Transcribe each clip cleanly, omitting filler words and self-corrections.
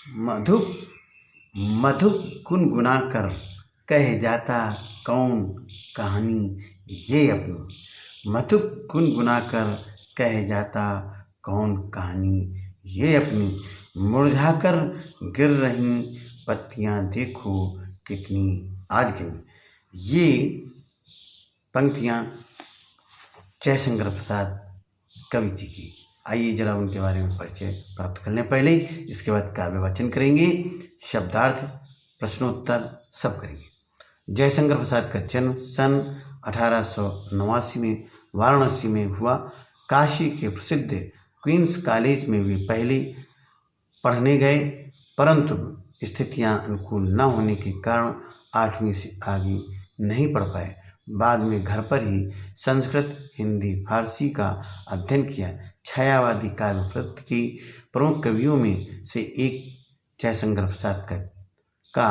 मधु मधु गुनगुना कर कह जाता कौन कहानी ये अपनी। मधु गुनगुना कर कह जाता कौन कहानी ये अपनी। मुरझाकर गिर रही पत्तियां देखो कितनी आज गिनी। ये पंक्तियां जयशंकर प्रसाद कवि जी की। आइए जरा उनके बारे में परिचय प्राप्त करने पहले इसके बाद काव्य वाचन करेंगे, शब्दार्थ, प्रश्नोत्तर सब करेंगे। जयशंकर प्रसाद का जन्म सन 1889 में वाराणसी में हुआ। काशी के प्रसिद्ध क्वींस कॉलेज में वे पहले पढ़ने गए, परंतु स्थितियां अनुकूल न होने के कारण 8वीं से आगे नहीं पढ़ पाए। बाद में घर पर ही संस्कृत, हिंदी, फारसी का अध्ययन किया। छायावादी काव्य प्रवृत्ति के प्रमुख कवियों में से एक जयशंकर प्रसाद का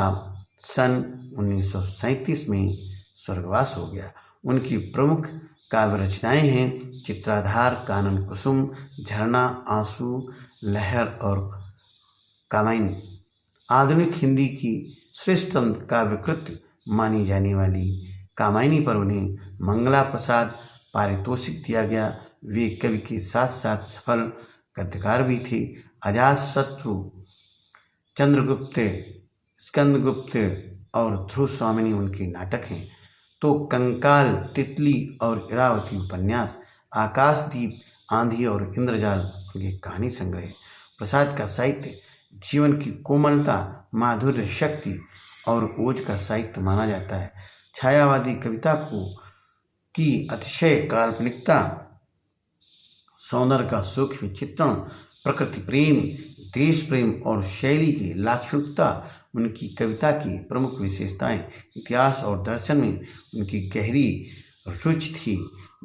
सन 1937 में स्वर्गवास हो गया। उनकी प्रमुख काव्य रचनाएं हैं चित्राधार, कानन कुसुम, झरना, आंसू, लहर और कामायनी। आधुनिक हिंदी की श्रेष्ठतम काव्यकृत मानी जाने वाली कामायनी पर उन्हें मंगला प्रसाद पारितोषिक दिया गया। वे कवि के साथ साथ सफल गद्यकार भी थे। अजातशत्रु, चंद्रगुप्त, स्कंदगुप्त और ध्रुव स्वामिनी उनके नाटक हैं। तो कंकाल, तितली और इरावती उपन्यास, आकाशदीप, आंधी और इंद्रजाल उनके कहानी संग्रह। प्रसाद का साहित्य जीवन की कोमलता, माधुर्य, शक्ति और ओज का साहित्य माना जाता है। छायावादी कविता की अतिशय काल्पनिकता, सौंदर्य का सूक्ष्म चित्रण, प्रकृति प्रेम, देश प्रेम और शैली की लाक्षणिकता उनकी कविता की प्रमुख विशेषताएं। इतिहास और दर्शन में उनकी गहरी रुचि थी,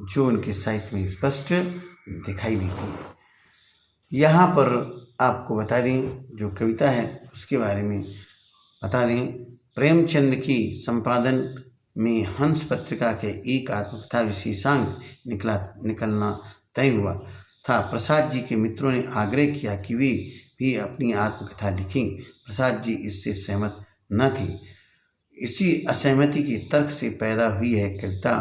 जो उनके साहित्य में स्पष्ट दिखाई देती। यहाँ पर आपको बता दें, जो कविता है उसके बारे में बता दें। प्रेमचंद की संपादन में हंस पत्रिका के एक आत्मकथा विशेषांक निकलना तय हुआ था। प्रसाद जी के मित्रों ने आग्रह किया कि वे भी अपनी आत्मकथा लिखें। प्रसाद जी इससे सहमत न थे। इसी असहमति के तर्क से पैदा हुई है कविता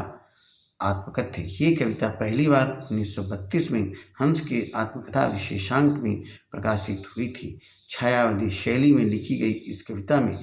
आत्मकथ्य। ये कविता पहली बार 1932 में हंस के आत्मकथा विशेषांक में प्रकाशित हुई थी। छायावादी शैली में लिखी गई इस कविता में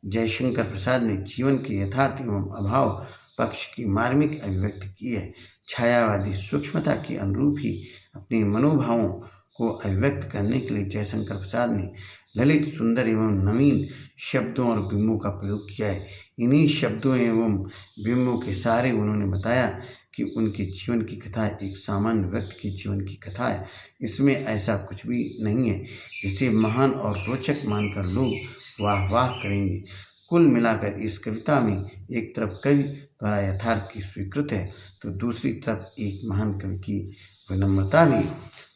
जयशंकर प्रसाद ने जीवन के यथार्थ एवं अभाव पक्ष की मार्मिक अभिव्यक्ति की है। छायावादी सूक्ष्मता के अनुरूप ही अपने मनोभावों को अभिव्यक्त करने के लिए जयशंकर प्रसाद ने ललित, सुंदर एवं नवीन शब्दों और बिंबों का प्रयोग किया है। इन्हीं शब्दों एवं बिंबों के सहारे उन्होंने बताया कि उनके जीवन की कथा एक सामान्य व्यक्ति के जीवन की कथा है। इसमें ऐसा कुछ भी नहीं है जिसे महान और रोचक मानकर लोग वाह वाह करेंगे। कुल मिलाकर इस कविता में एक तरफ कवि द्वारा यथार्थ की स्वीकृत है, तो दूसरी तरफ एक महान कवि की विनम्रता भी।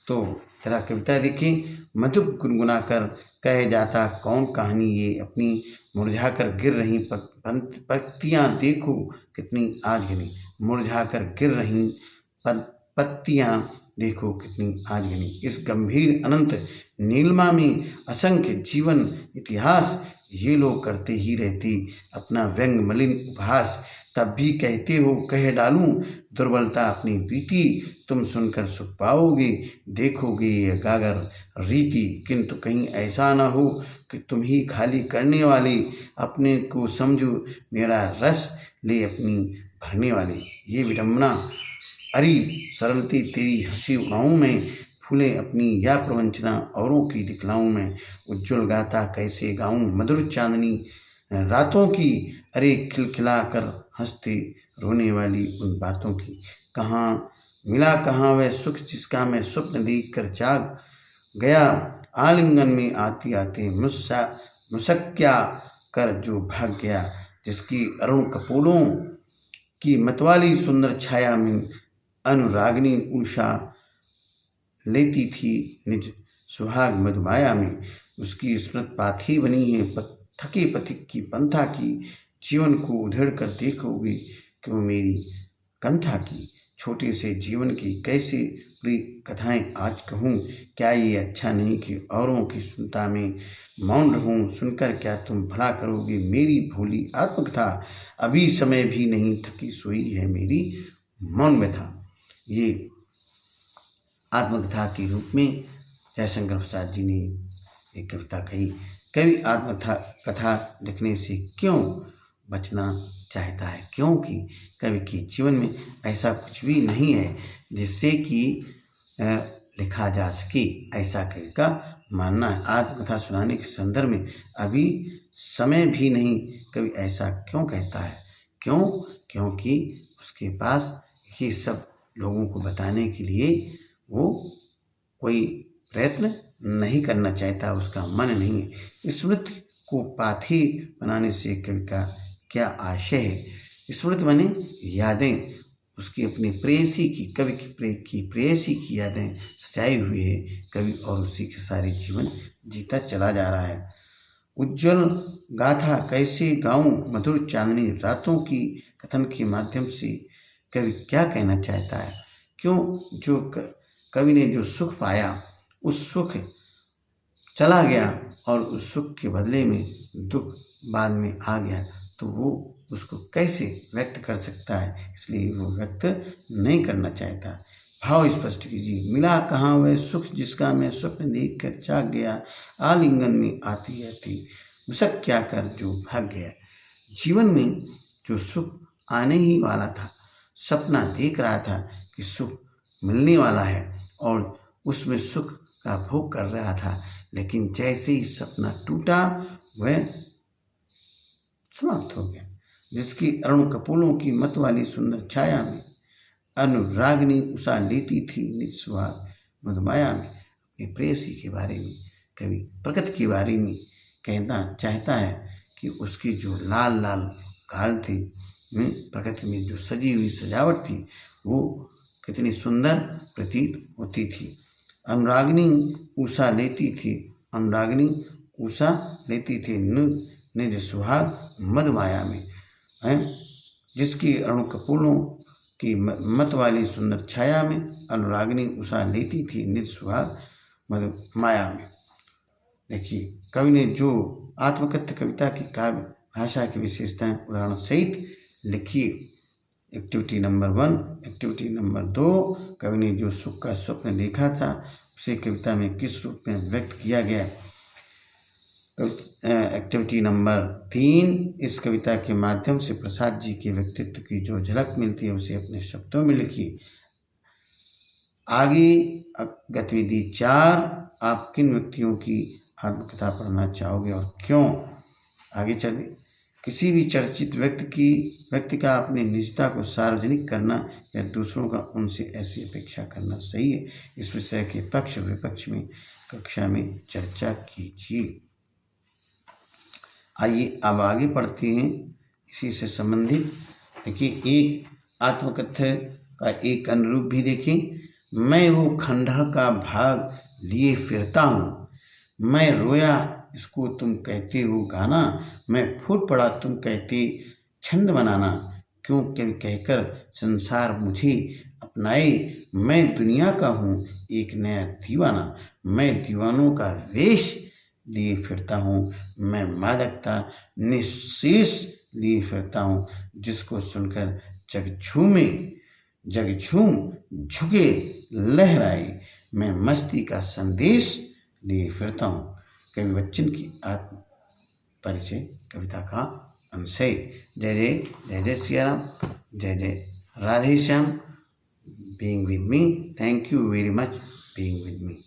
तो जरा कविता देखिए। मधु गुनगुना कर कह जाता कौन कहानी ये अपनी। मुरझाकर गिर रही पत्तियां देखो कितनी आज गिनी। मुरझाकर गिर रही पत्तियां देखो कितनी आज गिनी। इस गंभीर अनंत नीलिमा में असंख्य जीवन इतिहास ये लोग करते ही रहते अपना व्यंग मलिन उपहास। तब भी कहते हो कह डालूं दुर्बलता अपनी बीती। तुम सुनकर सुख पाओगे, देखोगे ये गागर रीति। किंतु कहीं ऐसा ना हो कि तुम ही खाली करने वाले, अपने को समझो मेरा रस ले अपनी भरने वाले। ये विडम्बना अरी सरलती तेरी हंसी उड़ाऊं मैं, फूले अपनी या प्रवंचना औरों की दिखलाऊं मैं। उज्ज्वल गाथा कैसे गाऊं मधुर चांदनी रातों की, अरे खिलखिला कर हंसते रोने वाली उन बातों की। कहाँ मिला कहाँ वह सुख जिसका मैं स्वप्न देख कर जाग गया। आलिंगन में आती आते मुस्क्या कर जो भाग गया। जिसकी अरुण कपोलों की मतवाली सुंदर छाया में अनुरागिनी उषा लेती थी निज सुहाग मधुमाया में। उसकी स्मृत पाथी बनी है थके पथिक की पंथा की। जीवन को उधेड़ कर देखोगे क्यों मेरी कंथा की। छोटे से जीवन की कैसी पूरी कथाएं आज कहूँ। क्या ये अच्छा नहीं कि औरों की सुनता में मौन रहूँ। सुनकर क्या तुम भला करोगे मेरी भोली आत्मकथा। अभी समय भी नहीं थकी सोई है मेरी मौन व्यथा। ये आत्मकथा के रूप में जयशंकर प्रसाद जी ने एक कविता कही। कवि कथा लिखने से क्यों बचना चाहता है? क्योंकि कवि के जीवन में ऐसा कुछ भी नहीं है जिससे कि लिखा जा सके, ऐसा कवि का मानना है। आत्मकथा सुनाने के संदर्भ में अभी समय भी नहीं, कवि ऐसा क्यों कहता है? क्यों? क्योंकि उसके पास ये सब लोगों को बताने के लिए वो कोई प्रयत्न नहीं करना चाहता, उसका मन नहीं है। स्मृति को पाथी बनाने से कवि का क्या आशय है? स्मृति माने यादें, उसकी अपनी प्रेयसी की, कवि की प्रेयसी की यादें सजाई हुई है कवि, और उसी के सारे जीवन जीता चला जा रहा है। उज्जवल गाथा कैसे गाऊं मधुर चांदनी रातों की कथन के माध्यम से कवि क्या कहना चाहता है? क्यों? जो कवि ने जो सुख पाया, उस सुख चला गया और उस सुख के बदले में दुख बाद में आ गया, तो वो उसको कैसे व्यक्त कर सकता है? इसलिए वो व्यक्त नहीं करना चाहता। भाव स्पष्ट कीजिए। मिला कहाँ वह सुख जिसका मैं स्वप्न देख कर जाग गया। आलिंगन में आती आती मुसक क्या कर जो भाग गया। जीवन में जो सुख आने ही वाला था, सपना देख रहा था कि सुख मिलने वाला है और उसमें सुख का भोग कर रहा था, लेकिन जैसे ही सपना टूटा वह समाप्त हो गया। जिसकी अरुण कपोलों की मत वाली सुंदर छाया में अनुरागिनी उषा लेती थी निज सुहाग मधुमाया में। अपनी प्रेयसी के बारे में कवि प्रकृति के बारे में कहना चाहता है कि उसकी जो लाल लाल गाल थी, प्रकृति में जो सजी हुई सजावट थी, वो कितनी सुंदर प्रतीत होती थी। अनुरागिनी उषा लेती थी, अनुरागिनी उषा लेती थी निज सुहाग मधुमाया में, है जिसकी अरुण कपोलों की मत वाली सुंदर छाया में अनुरागिनी उषा लेती थी निज सुहाग मधुमाया में। देखिए, कवि ने जो आत्मकथ्य कविता की काव्य भाषा की विशेषताएं उदाहरण सहित लिखिए। Activity number 1। एक्टिविटी नंबर 2, कवि ने जो सुख का स्वप्न देखा था उसे कविता में किस रूप में व्यक्त किया गया। एक्टिविटी नंबर 3, इस कविता के माध्यम से प्रसाद जी के व्यक्तित्व की जो झलक मिलती है उसे अपने शब्दों में लिखिए। आगे गतिविधि 4, आप किन व्यक्तियों की आत्मकथा पढ़ना चाहोगे और क्यों? आगे चलिए। किसी भी चर्चित व्यक्ति का अपनी निजता को सार्वजनिक करना या दूसरों का उनसे ऐसी अपेक्षा करना सही है? इस विषय के पक्ष विपक्ष में कक्षा में चर्चा कीजिए। आइए अब आगे पढ़ते हैं इसी से संबंधित। देखिए, एक आत्मकथ्य का एक अनुरूप भी देखें। मैं वो खंडहर का भाग लिए फिरता हूँ, मैं रोया इसको तुम कहते हो गाना, मैं फूट पड़ा तुम कहते छंद बनाना। क्यों कभी कहकर संसार मुझे अपनाए, मैं दुनिया का हूँ एक नया दीवाना। मैं दीवानों का वेश लिए फिरता हूँ, मैं मादकता निःशेष लिए फिरता हूँ। जिसको सुनकर जग झूम झुके लहराए, मैं मस्ती का संदेश लिए फिरता हूँ। कवि बच्चन की आत्म परिचय कविता का अंश है। जय जय जय जय सिया राम, जय जय Radhe Shyam. Being with me, thank you very much being with me.